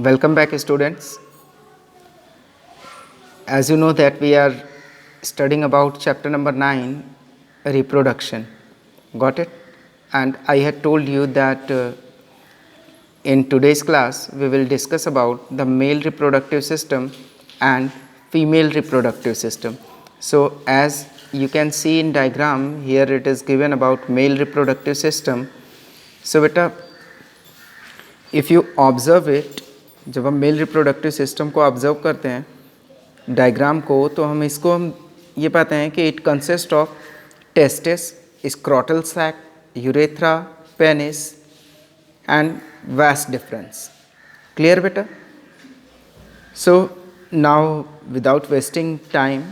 Welcome back, students. As you know that we are studying about chapter number 9, reproduction. Got it? And I had told you that in today's class we will discuss about the male reproductive system and female reproductive system. So as you can see in diagram, here it is given about male reproductive system. So beta, if you observe it, जब हम mail reproductive system को observe करते हैं diagram को, तो हम इसको ये पाते हैं कि it consist of testis, scrotal sac, urethra, penis and vas deferens. Clear बेटा? So now without wasting time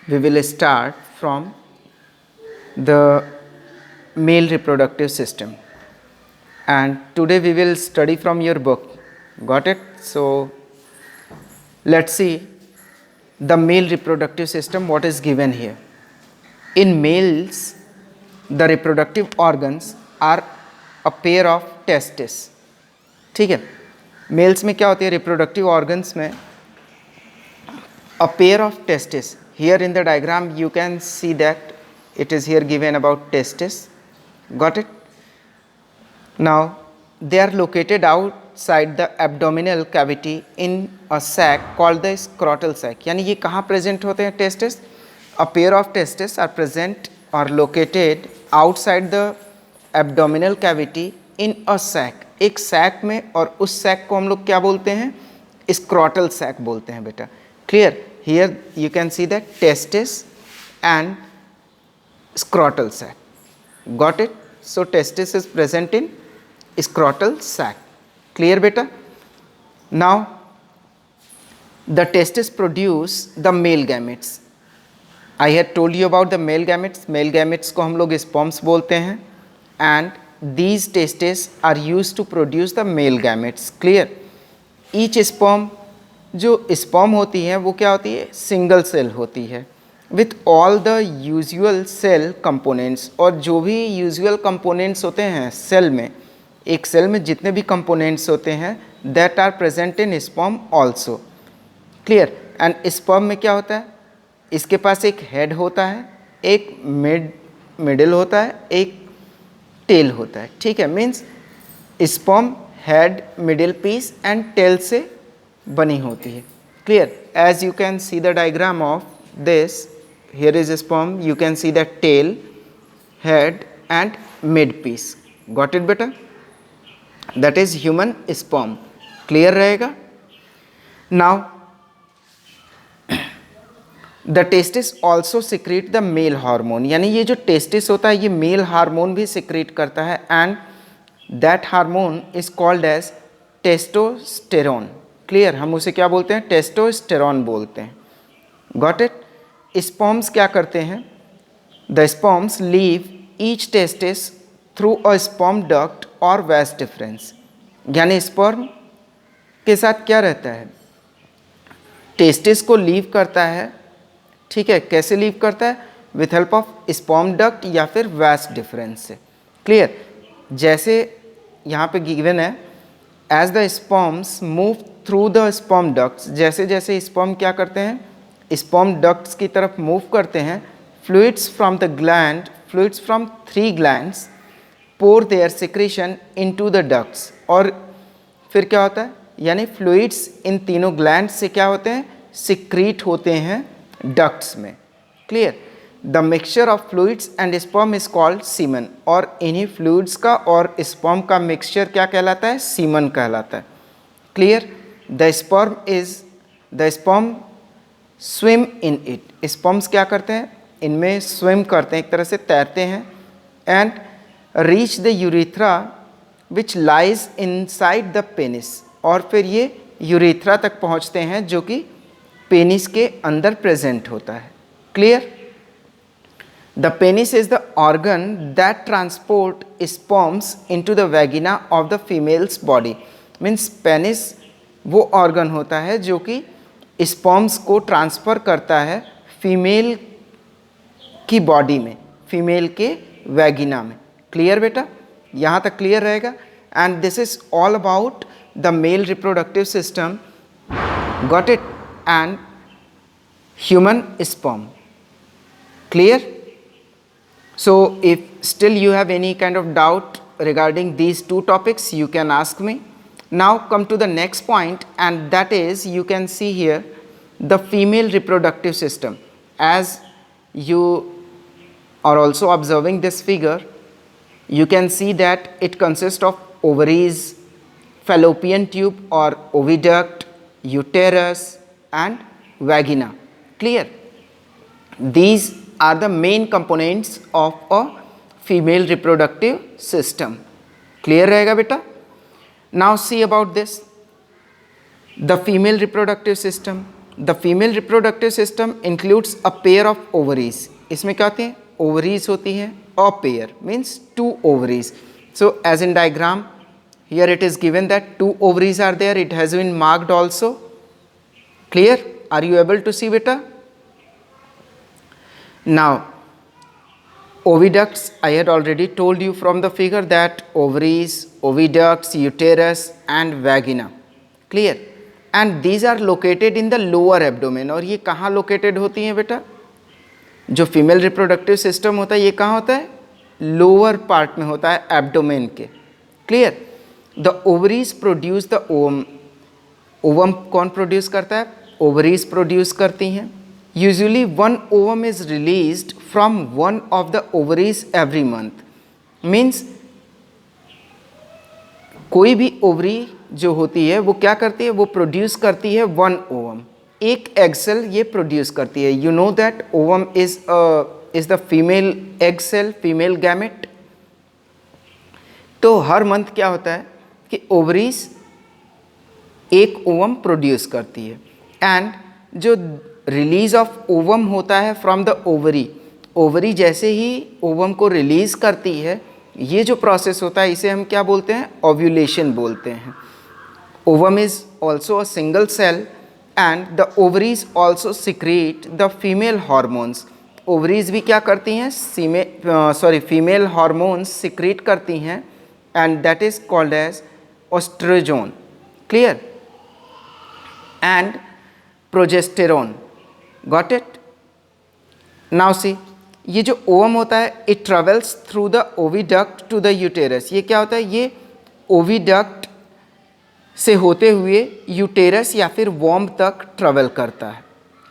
we will start from the male reproductive system and today we will study from your book. Got it? So let's see the male reproductive system, what is given here. In males, the reproductive organs are a pair of testes. ठीक है, mails में क्या होती है reproductive organs में? a pair of testes. Here in the diagram you can see that it is here given about testes. Got it? Now they are located outside the abdominal cavity in a sac called the scrotal sac. यानी ये कहाँ present होते हैं testes? A pair of testes are present or located outside the abdominal cavity in a sac. एक sac में, और उस sac को हम लोग क्या बोलते हैं? Scrotal sac बोलते हैं बेटा. Clear? Here you can see that testis and scrotal sac. Got it? So testis is present in scrotal sac. Clear beta? Now the testis produce the male gametes. I had told you about the male gametes. Male gametes को हम लोग sperms बोलते हैं, and these testes are used to produce the male gametes. Clear? Each sperm, जो sperm होती है वो क्या होती है? सिंगल सेल होती है with all the usual cell components. और जो भी usual components होते हैं सेल में, एक सेल में जितने भी कंपोनेंट्स होते हैं that are present in sperm also. Clear? And sperm में क्या होता है? इसके पास एक हेड होता है, एक मिडिल होता है, एक टेल होता है. ठीक है, means sperm head, middle piece and tail से बनी होती है. Clear? As you can see the diagram of this, here is sperm, you can see the tail, head and mid piece. Got it बेटा? That is human sperm. Clear रहेगा? Now the testis also secrete the male hormone. यानी ये जो testis होता है ये male hormone भी secrete करता है, and that hormone is called as testosterone. Clear? हम उसे क्या बोलते हैं? testosterone बोलते हैं. Got it? Sperms क्या करते हैं? The sperms leave each testis through a sperm duct और vas difference. यानी स्पर्म के साथ क्या रहता है? टेस्टिस को लीव करता है. ठीक है, कैसे लीव करता है? With help of sperm duct या फिर vas डिफरेंस से. क्लियर? जैसे यहाँ पे गिवन है, as the sperms move through the sperm ducts, जैसे जैसे स्पर्म क्या करते हैं? स्पर्म डक्ट्स की तरफ मूव करते हैं, fluids from the gland, fluids from 3 glands pour their secretion into the ducts. और फिर क्या होता है? यानी फ्लूइड्स इन तीनों ग्लैंड से क्या होते हैं? सिक्रीट होते हैं डक्ट्स में. Clear? The mixture of fluids and sperm is called semen. और इन्हीं फ्लूइड्स का और स्पर्म का मिक्सचर क्या कहलाता है? सीमन कहलाता है. Clear? The sperm swim in it. Sperms क्या करते हैं? इनमें स्विम करते हैं, एक तरह से तैरते हैं, and reach the urethra which lies inside the penis. और फिर ये यूरेथ्रा तक पहुंचते हैं जो कि पेनिस के अंदर प्रेजेंट होता है. Clear? The penis is the organ that transport sperms into the vagina of the females body. Means penis वो ऑर्गन होता है जो कि स्पर्म्स को ट्रांसफ़र करता है फीमेल की बॉडी में, फीमेल के वैगिना में. क्लियर बेटा? यहाँ तक क्लियर रहेगा. And this is all about the male reproductive system, got it, and human sperm. Clear? So if still you have any kind of doubt regarding these two topics, you can ask me. Now come to the next point, and that is, you can see here the female reproductive system. As you are also observing this figure, you can see that it consists of ovaries, fallopian tube or oviduct, uterus and vagina. Clear? These are the main components of a female reproductive system. Clear रहेगा बेटा? Now see about this, the female reproductive system. The female reproductive system includes a pair of ovaries. इसमें क्या होते हैं? Ovaries होती हैं. A pair means two ovaries. So as in diagram, here it is given that two ovaries are there. It has been marked also. Clear? Are you able to see beta? Now oviducts, I had already told you from the figure that ovaries, oviducts, uterus and vagina. Clear? And these are located in the lower abdomen. और ये कहाँ located होती हैं बेटा? जो female reproductive system होता है ये कहाँ होता है? लोअर पार्ट में होता है, एब्डोमेन के. Clear? The ovaries produce the ovum. Ovum कौन प्रोड्यूस करता है? ओवरीज प्रोड्यूस करती हैं. Usually one ovum is released from one of the ovaries every month. Means कोई भी ओवरी जो होती है वो क्या करती है? वो प्रोड्यूस करती है वन ओवम. एक एग सेल ये प्रोड्यूस करती है. You know that ovum is the female egg cell, female gamete. तो हर मंथ क्या होता है कि ओवरीज एक ओवम प्रोड्यूस करती है. एंड जो रिलीज ऑफ ओवम होता है फ्रॉम द ओवरी, ओवरी जैसे ही ओवम को रिलीज करती है, ये जो प्रोसेस होता है इसे हम क्या बोलते हैं? ओव्यूलेशन बोलते हैं. Ovum is also a single cell and the ovaries also secrete the female hormones. Ovaries भी क्या करती हैं? फीमेल हार्मोन्स सिक्रीट करती हैं and that is called as oestrogen. Clear? And progesterone. Got it? Now see, ये जो ovum होता है it travels through the oviduct to the uterus. ये क्या होता है? ये ओविडक्ट से होते हुए यूटेरस या फिर वॉम्ब तक ट्रेवल करता है.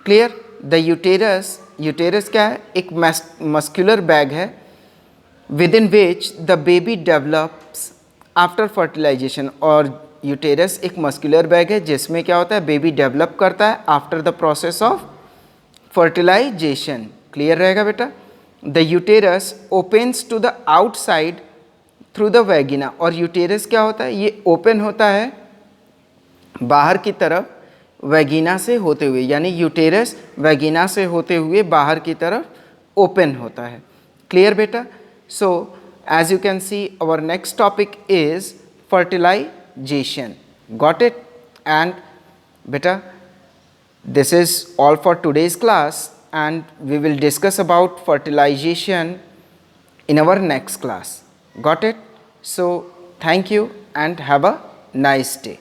क्लियर? द यूटेरस क्या है? एक मस्कुलर बैग है within which the baby develops after fertilisation. और यूटेरस एक मस्कुलर बैग है जिसमें क्या होता है? बेबी डेवलप करता है after the process of fertilisation. Clear रहेगा बेटा? The uterus opens to the outside through the vagina. और यूटेरस क्या होता है? ये ओपन होता है बाहर की तरफ वैगिना से होते हुए, यानी यूटेरस वैगिना से होते हुए बाहर की तरफ ओपन होता है. क्लियर बेटा? So as you can see our next topic is fertilisation. Got it? And बेटा this is all for today's class and we will discuss about fertilization in our next class. Got it? So thank you and have a nice day.